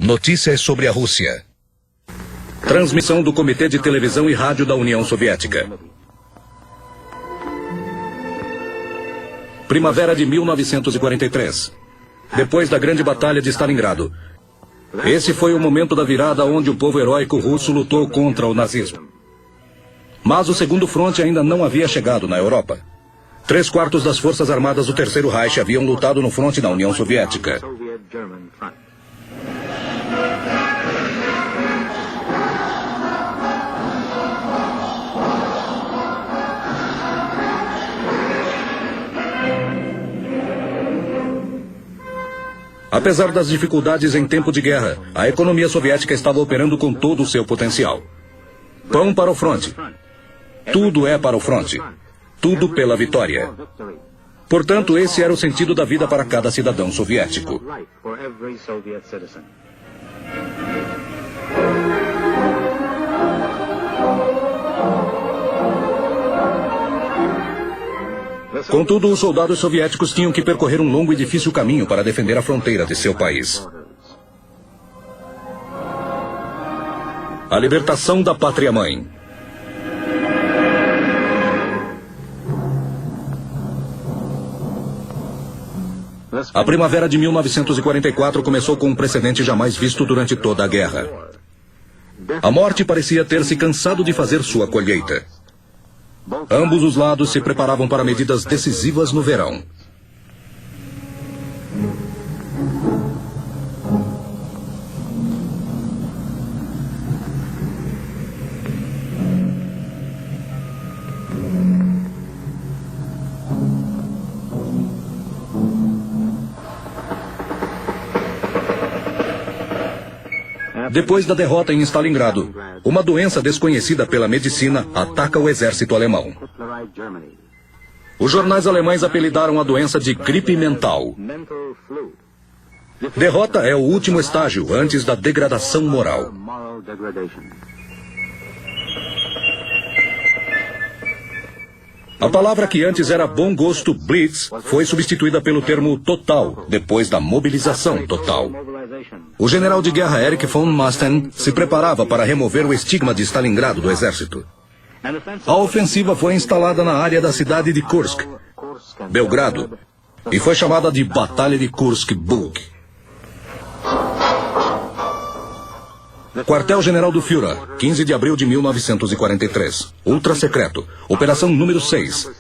Notícias sobre a Rússia. Transmissão do Comitê de Televisão e Rádio da União Soviética. Primavera de 1943. Depois da Grande Batalha de Stalingrado. Esse foi o momento da virada onde o povo heróico russo lutou contra o nazismo. Mas o segundo fronte ainda não havia chegado na Europa. 3/4 das forças armadas do Terceiro Reich haviam lutado no fronte da União Soviética. Apesar das dificuldades em tempo de guerra, a economia soviética estava operando com todo o seu potencial. Pão para o fronte. Tudo é para o fronte. Tudo pela vitória. Portanto, esse era o sentido da vida para cada cidadão soviético. Contudo, os soldados soviéticos tinham que percorrer um longo e difícil caminho para defender a fronteira de seu país. A libertação da pátria-mãe. A primavera de 1944 começou com um precedente jamais visto durante toda a guerra. A morte parecia ter se cansado de fazer sua colheita. Ambos os lados se preparavam para medidas decisivas no verão. Depois da derrota em Stalingrado, uma doença desconhecida pela medicina ataca o exército alemão. Os jornais alemães apelidaram a doença de gripe mental. Derrota é o último estágio antes da degradação moral. A palavra que antes era bom gosto, Blitz, foi substituída pelo termo total, depois da mobilização total. O general de guerra Erich von Manstein se preparava para remover o estigma de Stalingrado do exército. A ofensiva foi instalada na área da cidade de Kursk, Belgrado, e foi chamada de Batalha de Kursk-Bug. Quartel-General do Führer, 15 de abril de 1943. Ultra-secreto. Operação número 6.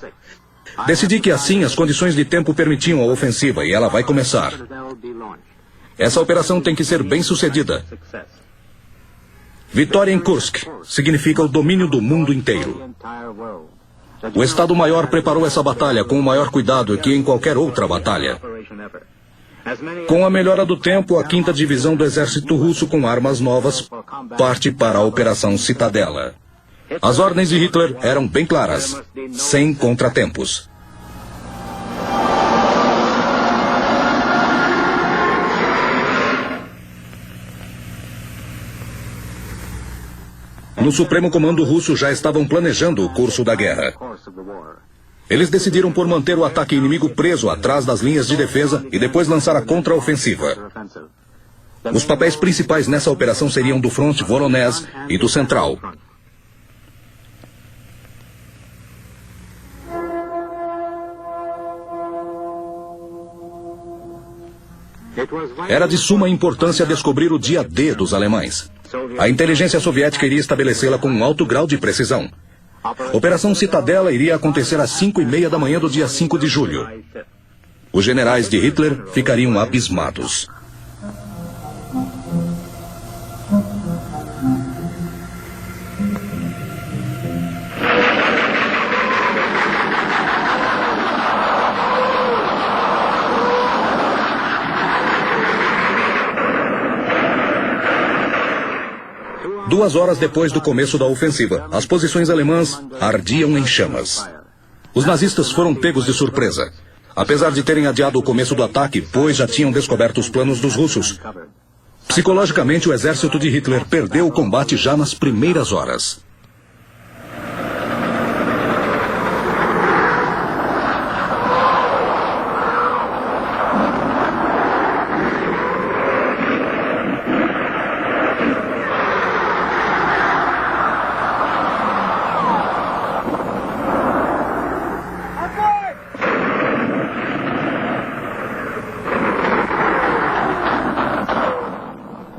Decidi que assim as condições de tempo permitiam a ofensiva e ela vai começar. Essa operação tem que ser bem sucedida. Vitória em Kursk significa o domínio do mundo inteiro. O Estado-Maior preparou essa batalha com o maior cuidado que em qualquer outra batalha. Com a melhora do tempo, a 5ª Divisão do Exército Russo com armas novas parte para a Operação Citadela. As ordens de Hitler eram bem claras, sem contratempos. No Supremo Comando Russo já estavam planejando o curso da guerra. Eles decidiram por manter o ataque inimigo preso atrás das linhas de defesa e depois lançar a contraofensiva. Os papéis principais nessa operação seriam do fronte Voronezh e do central. Era de suma importância descobrir o dia D dos alemães. A inteligência soviética iria estabelecê-la com um alto grau de precisão. Operação Citadela iria acontecer às 5:30 da manhã do dia 5 de julho. Os generais de Hitler ficariam abismados. Duas horas depois do começo da ofensiva, as posições alemãs ardiam em chamas. Os nazistas foram pegos de surpresa. Apesar de terem adiado o começo do ataque, pois já tinham descoberto os planos dos russos. Psicologicamente, o exército de Hitler perdeu o combate já nas primeiras horas.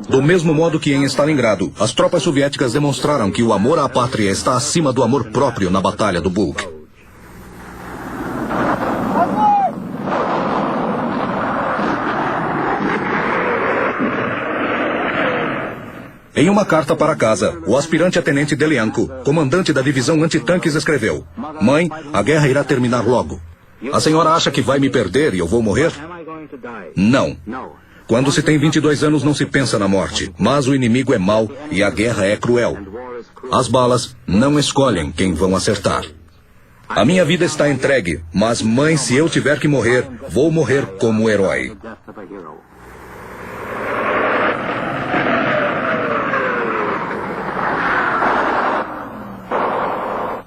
Do mesmo modo que em Stalingrado, as tropas soviéticas demonstraram que o amor à pátria está acima do amor próprio na Batalha do Bulge. Em uma carta para casa, o aspirante a tenente Delianko, comandante da divisão antitanques, escreveu: "Mãe, a guerra irá terminar logo. A senhora acha que vai me perder e eu vou morrer? Não. Quando se tem 22 anos não se pensa na morte, mas o inimigo é mau e a guerra é cruel. As balas não escolhem quem vão acertar. A minha vida está entregue, mas mãe, se eu tiver que morrer, vou morrer como herói."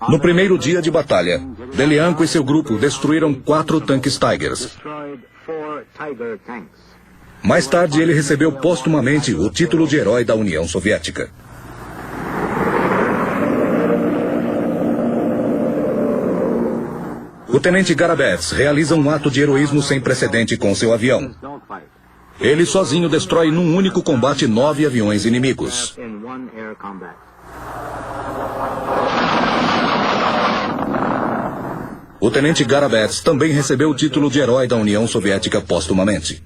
No primeiro dia de batalha, Delianko e seu grupo destruíram 4 tanques Tigers. Mais tarde, ele recebeu postumamente o título de herói da União Soviética. O tenente Garabets realiza um ato de heroísmo sem precedente com seu avião. Ele sozinho destrói num único combate 9 aviões inimigos. O tenente Garabets também recebeu o título de herói da União Soviética postumamente.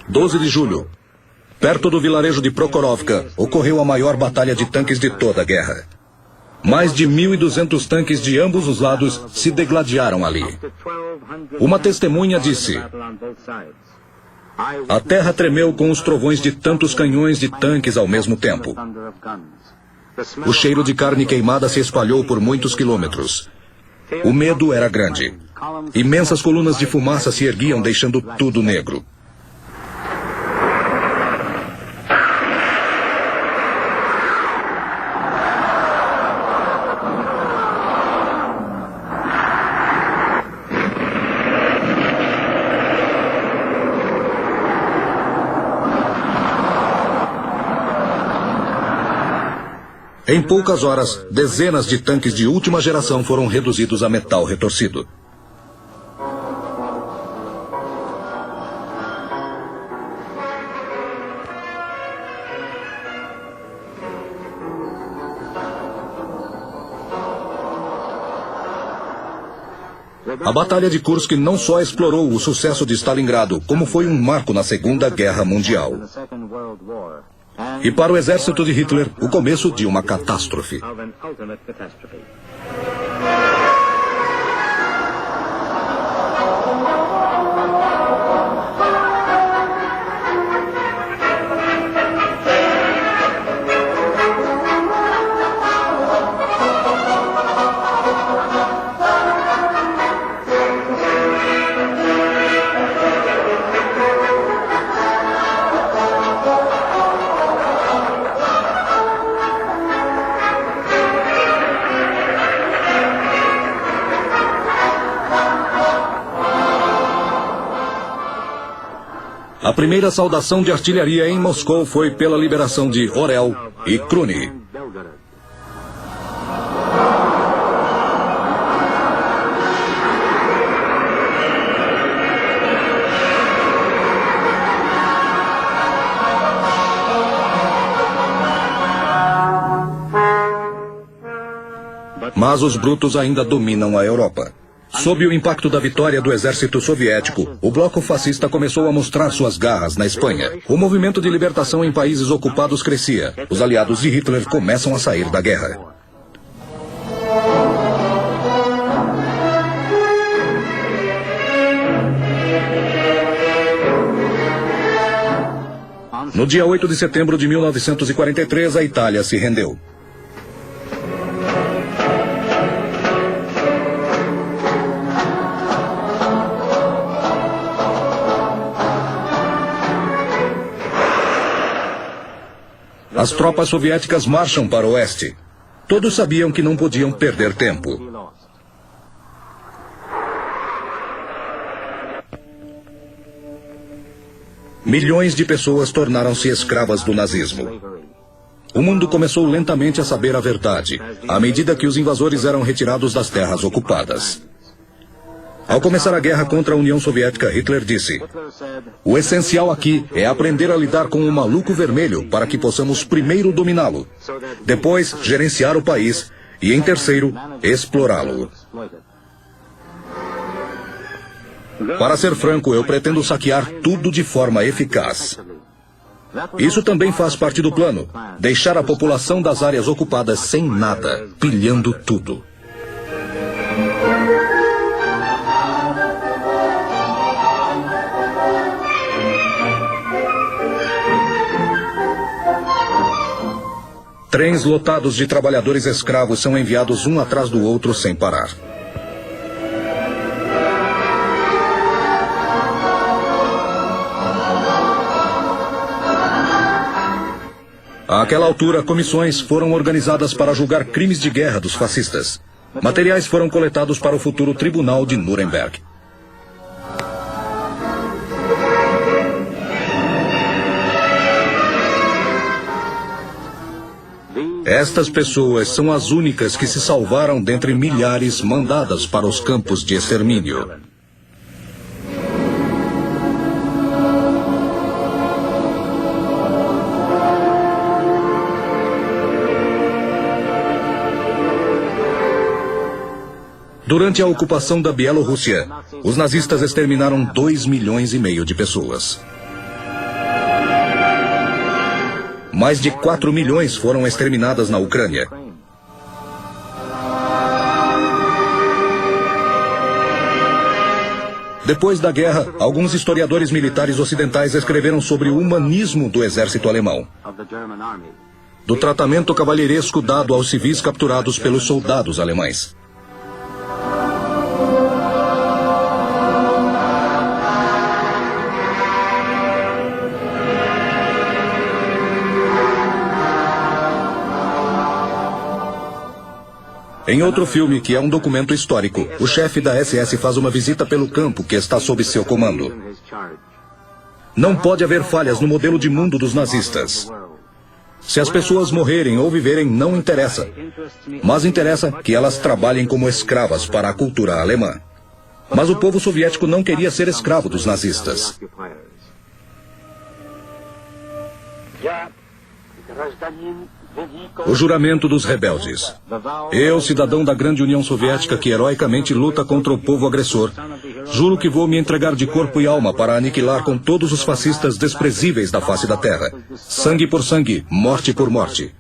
(12 de julho). Perto do vilarejo de Prokhorovka, ocorreu a maior batalha de tanques de toda a guerra. Mais de 1.200 tanques de ambos os lados se degladiaram ali. Uma testemunha disse: "A terra tremeu com os trovões de tantos canhões de tanques ao mesmo tempo. O cheiro de carne queimada se espalhou por muitos quilômetros. O medo era grande. Imensas colunas de fumaça se erguiam, deixando tudo negro. Em poucas horas, dezenas de tanques de última geração foram reduzidos a metal retorcido. A Batalha de Kursk não só explorou o sucesso de Stalingrado, como foi um marco na Segunda Guerra Mundial. E para o exército de Hitler, o começo de uma catástrofe. A primeira saudação de artilharia em Moscou foi pela liberação de Orel e Kruny. Mas os brutos ainda dominam a Europa. Sob o impacto da vitória do exército soviético, o bloco fascista começou a mostrar suas garras na Espanha. O movimento de libertação em países ocupados crescia. Os aliados de Hitler começam a sair da guerra. No dia 8 de setembro de 1943, a Itália se rendeu. As tropas soviéticas marcham para o oeste. Todos sabiam que não podiam perder tempo. Milhões de pessoas tornaram-se escravas do nazismo. O mundo começou lentamente a saber a verdade, à medida que os invasores eram retirados das terras ocupadas. Ao começar a guerra contra a União Soviética, Hitler disse: "O essencial aqui é aprender a lidar com o maluco vermelho para que possamos primeiro dominá-lo, depois gerenciar o país e, em terceiro, explorá-lo." Para ser franco, eu pretendo saquear tudo de forma eficaz. Isso também faz parte do plano, deixar a população das áreas ocupadas sem nada, pilhando tudo. Trens lotados de trabalhadores escravos são enviados um atrás do outro sem parar. Àquela altura, comissões foram organizadas para julgar crimes de guerra dos fascistas. Materiais foram coletados para o futuro Tribunal de Nuremberg. Estas pessoas são as únicas que se salvaram dentre milhares mandadas para os campos de extermínio. Durante a ocupação da Bielorrússia, os nazistas exterminaram 2,5 milhões de pessoas. Mais de 4 milhões foram exterminadas na Ucrânia. Depois da guerra, alguns historiadores militares ocidentais escreveram sobre o humanismo do exército alemão, do tratamento cavalheiresco dado aos civis capturados pelos soldados alemães. Em outro filme, que é um documento histórico, o chefe da SS faz uma visita pelo campo que está sob seu comando. Não pode haver falhas no modelo de mundo dos nazistas. Se as pessoas morrerem ou viverem, não interessa. Mas interessa que elas trabalhem como escravas para a cultura alemã. Mas o povo soviético não queria ser escravo dos nazistas. O juramento dos rebeldes. Eu, cidadão da grande União Soviética que heroicamente luta contra o povo agressor, juro que vou me entregar de corpo e alma para aniquilar com todos os fascistas desprezíveis da face da terra. Sangue por sangue, morte por morte.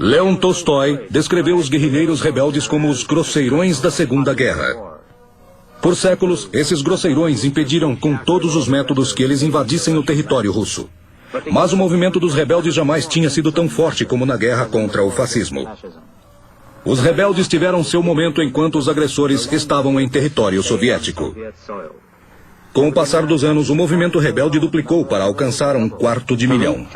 Leon Tolstói descreveu os guerrilheiros rebeldes como os grosseirões da Segunda Guerra. Por séculos, esses grosseirões impediram com todos os métodos que eles invadissem o território russo. Mas o movimento dos rebeldes jamais tinha sido tão forte como na guerra contra o fascismo. Os rebeldes tiveram seu momento enquanto os agressores estavam em território soviético. Com o passar dos anos, o movimento rebelde duplicou para alcançar 1/4 milhão.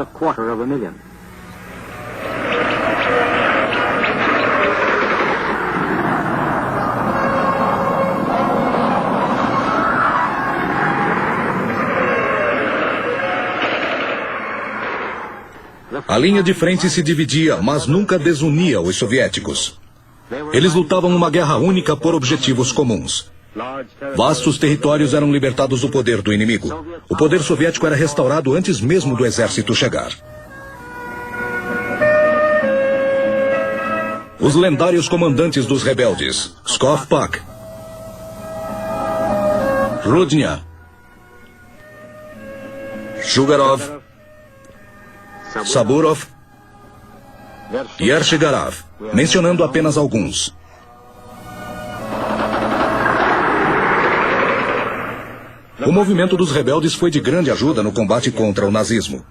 A linha de frente se dividia, mas nunca desunia os soviéticos. Eles lutavam numa guerra única por objetivos comuns. Vastos territórios eram libertados do poder do inimigo. O poder soviético era restaurado antes mesmo do exército chegar. Os lendários comandantes dos rebeldes, Skovpak, Rudnya, Shugarov, Saburov e Ershigarav, mencionando apenas alguns. O movimento dos rebeldes foi de grande ajuda no combate contra o nazismo.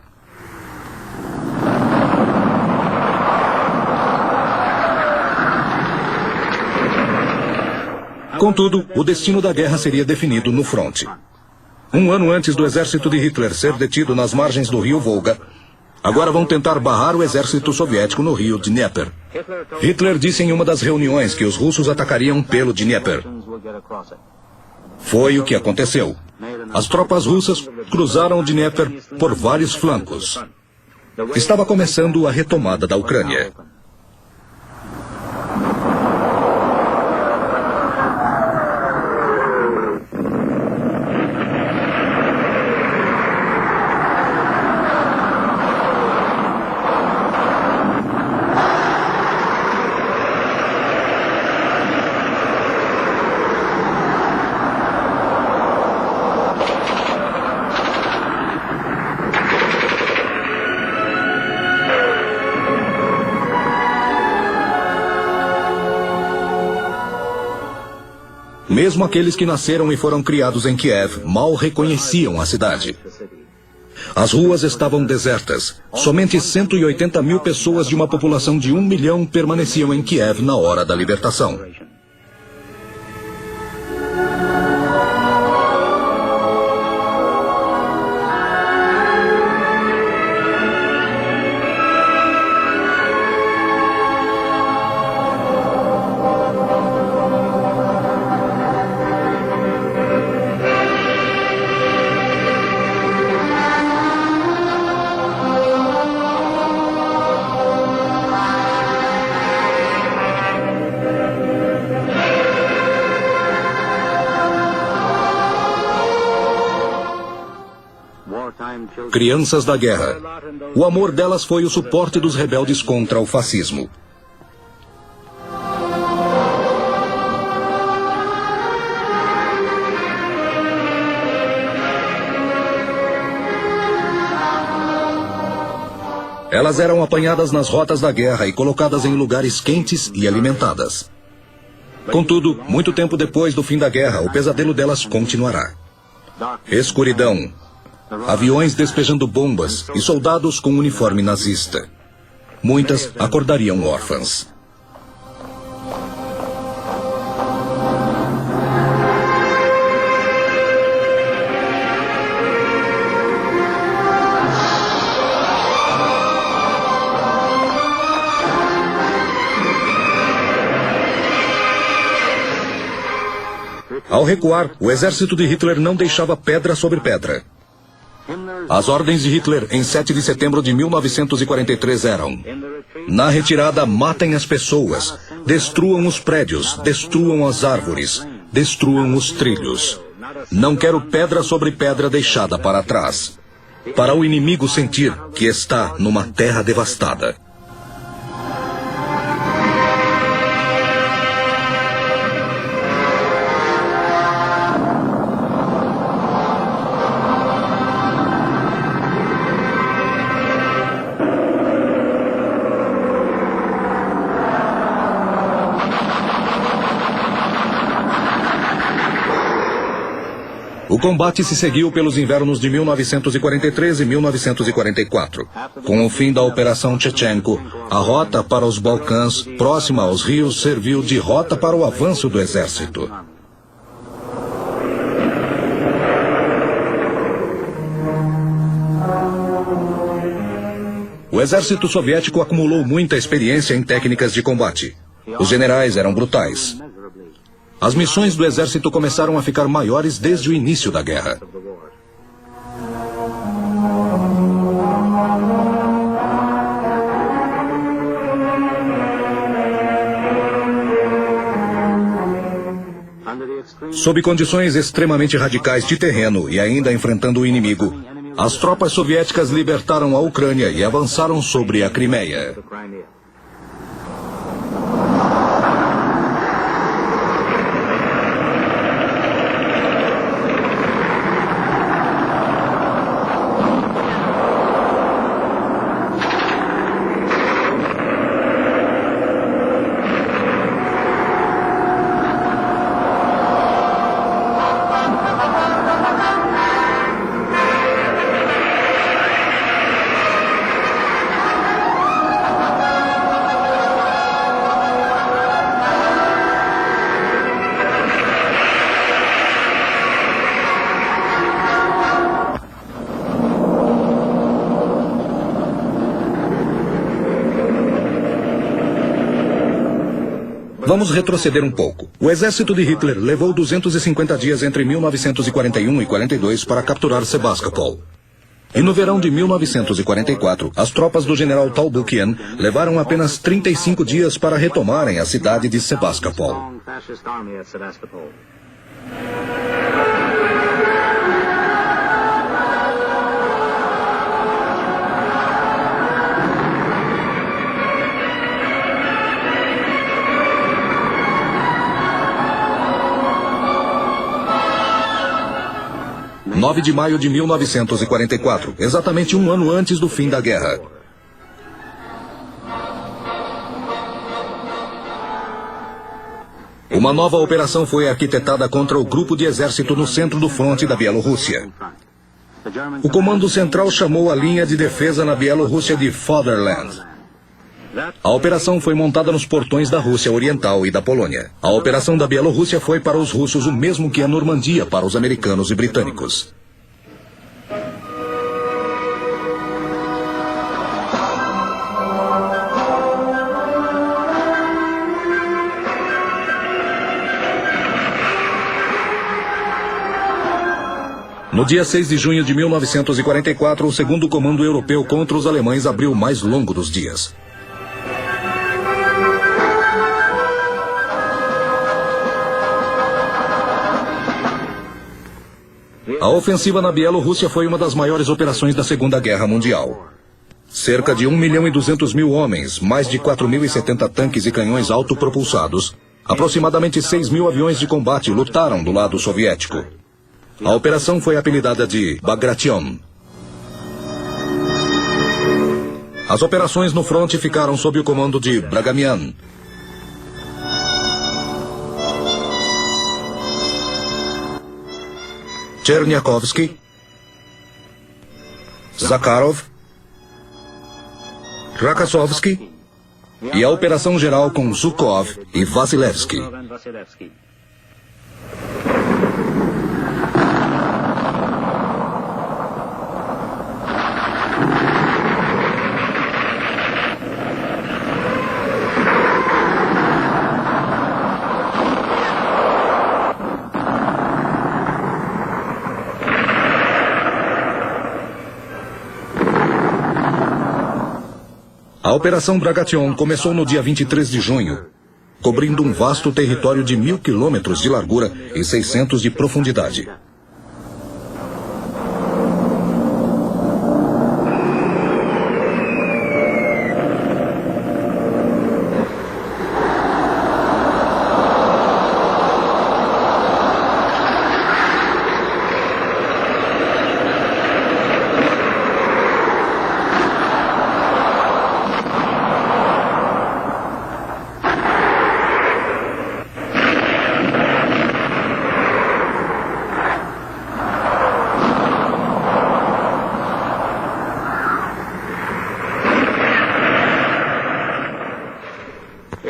Contudo, o destino da guerra seria definido no fronte. Um ano antes do exército de Hitler ser detido nas margens do rio Volga, Agora vão tentar barrar o exército soviético no rio Dnieper. Hitler disse em uma das reuniões que os russos atacariam pelo Dnieper. Foi o que aconteceu. As tropas russas cruzaram o Dnieper por vários flancos. Estava começando a retomada da Ucrânia. Mesmo aqueles que nasceram e foram criados em Kiev mal reconheciam a cidade. As ruas estavam desertas. Somente 180 mil pessoas de uma população de 1 milhão permaneciam em Kiev na hora da libertação. Crianças da guerra. O amor delas foi o suporte dos rebeldes contra o fascismo. Elas eram apanhadas nas rotas da guerra e colocadas em lugares quentes e alimentadas. Contudo, muito tempo depois do fim da guerra, o pesadelo delas continuará. Escuridão. Aviões despejando bombas e soldados com uniforme nazista. Muitas acordariam órfãs. Ao recuar, o exército de Hitler não deixava pedra sobre pedra. As ordens de Hitler em 7 de setembro de 1943 eram: na retirada, matem as pessoas, destruam os prédios, destruam as árvores, destruam os trilhos. Não quero pedra sobre pedra deixada para trás, para o inimigo sentir que está numa terra devastada. O combate se seguiu pelos invernos de 1943 e 1944. Com o fim da Operação Chechenko, a rota para os Balcãs, próxima aos rios, serviu de rota para o avanço do exército. O exército soviético acumulou muita experiência em técnicas de combate. Os generais eram brutais. As missões do exército começaram a ficar maiores desde o início da guerra. Sob condições extremamente radicais de terreno e ainda enfrentando o inimigo, as tropas soviéticas libertaram a Ucrânia e avançaram sobre a Crimeia. Vamos retroceder um pouco. O exército de Hitler levou 250 dias entre 1941 e 42 para capturar Sebastopol. E no verão de 1944, as tropas do general Talbukian levaram apenas 35 dias para retomarem a cidade de Sebastopol. Em 9 de maio de 1944, exatamente um ano antes do fim da guerra. Uma nova operação foi arquitetada contra o grupo de exército no centro do fronte da Bielorrússia. O Comando Central chamou a linha de defesa na Bielorrússia de Fatherland. A operação foi montada nos portões da Rússia Oriental e da Polônia. A operação da Bielorrússia foi para os russos o mesmo que a Normandia para os americanos e britânicos. No dia 6 de junho de 1944, o segundo comando europeu contra os alemães abriu o mais longo dos dias. A ofensiva na Bielorrússia foi uma das maiores operações da Segunda Guerra Mundial. Cerca de 1.200.000 homens, mais de 4.070 tanques e canhões autopropulsados, aproximadamente 6.000 aviões de combate lutaram do lado soviético. A operação foi apelidada de Bagration. As operações no fronte ficaram sob o comando de Bragamian. Cherniakovsky, Zakharov, Rakasovsky e a operação geral com Zhukov e Vasilevsky. A Operação Bagration começou no dia 23 de junho, cobrindo um vasto território de 1.000 quilômetros de largura e 600 de profundidade.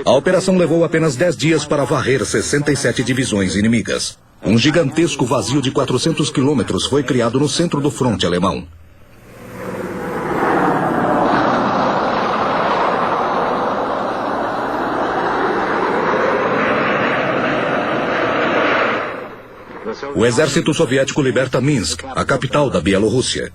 A operação levou apenas 10 dias para varrer 67 divisões inimigas. Um gigantesco vazio de 400 quilômetros foi criado no centro do fronte alemão. O exército soviético liberta Minsk, a capital da Bielorrússia.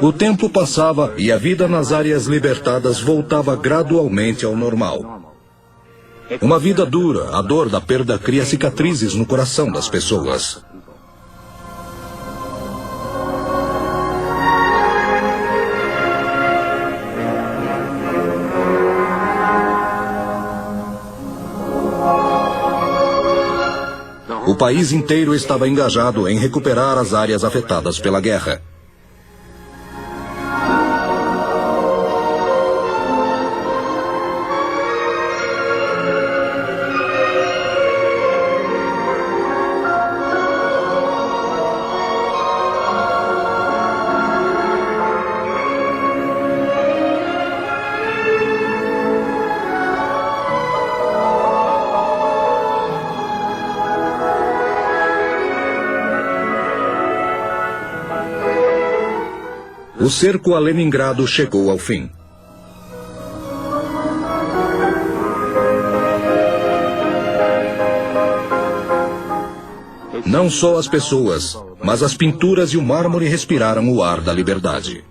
O tempo passava e a vida nas áreas libertadas voltava gradualmente ao normal. Uma vida dura, a dor da perda cria cicatrizes no coração das pessoas. O país inteiro estava engajado em recuperar as áreas afetadas pela guerra. O cerco a Leningrado chegou ao fim. Não só as pessoas, mas as pinturas e o mármore respiraram o ar da liberdade.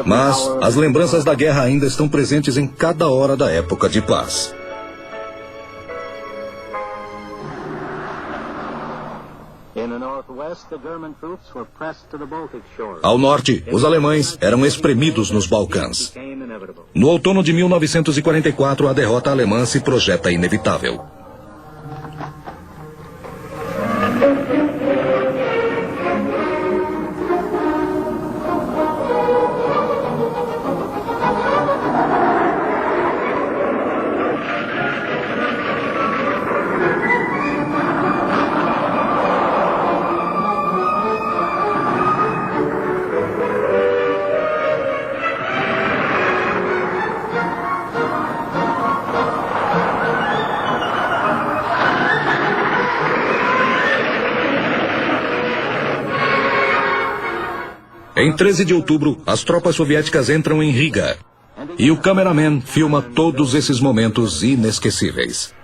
Mas as lembranças da guerra ainda estão presentes em cada hora da época de paz. Ao norte, os alemães eram espremidos nos Balcãs. No outono de 1944, a derrota alemã se projeta inevitável. Em 13 de outubro, as tropas soviéticas entram em Riga. E o cameraman filma todos esses momentos inesquecíveis.